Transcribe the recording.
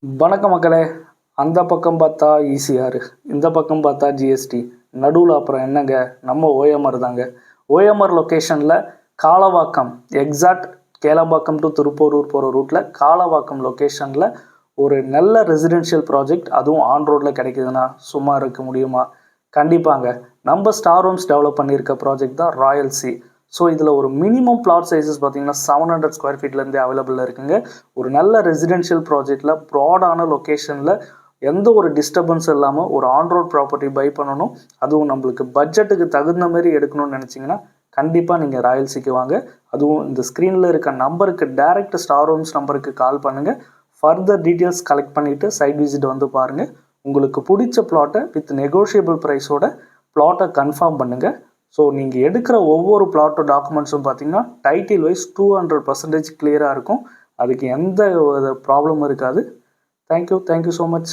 வணக்க மக்களே. அந்த பக்கம் பார்த்தா ஈசிஆர், இந்த பக்கம் பார்த்தா ஜிஎஸ்டி, நடுவில் அப்புறம் என்னங்க, நம்ம ஓஎம்ஆர் தாங்க. ஓஎம்ஆர் லொக்கேஷனில் காலவாக்கம், எக்ஸாக்ட் கேளம்பாக்கம் டு திருப்போரூர் போகிற ரூட்டில் காலவாக்கம் லொக்கேஷனில் ஒரு நல்ல ரெசிடென்ஷியல் ப்ராஜெக்ட், அதுவும் ஆன் ரோட்டில் கிடைக்குதுன்னா சும்மா இருக்க முடியுமா? கண்டிப்பாங்க. நம்ம ஸ்டார் ஹோம்ஸ் டெவலப் பண்ணியிருக்க ப்ராஜெக்ட் தான் ராயல் சி. ஸோ இதில் ஒரு மினிமம் பிளாட் சைஸஸ் பார்த்தீங்கன்னா 700 ஸ்கொயர் ஃபீட்லேருந்தே அவைலபிளாக இருக்குங்க. ஒரு நல்ல ரெசிடென்ஷியல் ப்ராஜெக்டில் ப்ராடான லொக்கேஷனில் எந்த ஒரு டிஸ்டர்பன்ஸ் இல்லாமல் ஒரு ஆன் ரோட் ப்ராப்பர்ட்டி பை பண்ணணும், அதுவும் நம்மளுக்கு பட்ஜெட்டுக்கு தகுந்த மாதிரி எடுக்கணும்னு நினச்சிங்கன்னா கண்டிப்பாக நீங்கள் ராயல் சிக்கு வாங்க. அதுவும் இந்த ஸ்க்ரீனில் இருக்க நம்பருக்கு டைரக்ட் ஸ்டார் ஹோம்ஸ் நம்பருக்கு கால் பண்ணுங்கள். ஃபர்தர் டீட்டெயில்ஸ் கலெக்ட் பண்ணிவிட்டு சைட் விசிட் வந்து பாருங்கள். உங்களுக்கு பிடிச்ச பிளாட்டை வித் நெகோஷியபிள் ப்ரைஸோட பிளாட்டை கன்ஃபார்ம் பண்ணுங்கள். ஸோ நீங்கள் எடுக்கிற ஒவ்வொரு பிளாட்டோ டாக்குமெண்ட்ஸும் பார்த்தீங்கன்னா டைட்டில் வைஸ் 200% கிளியராக இருக்கும். அதுக்கு எந்த ப்ராப்ளமும் இருக்காது. Thank you so much.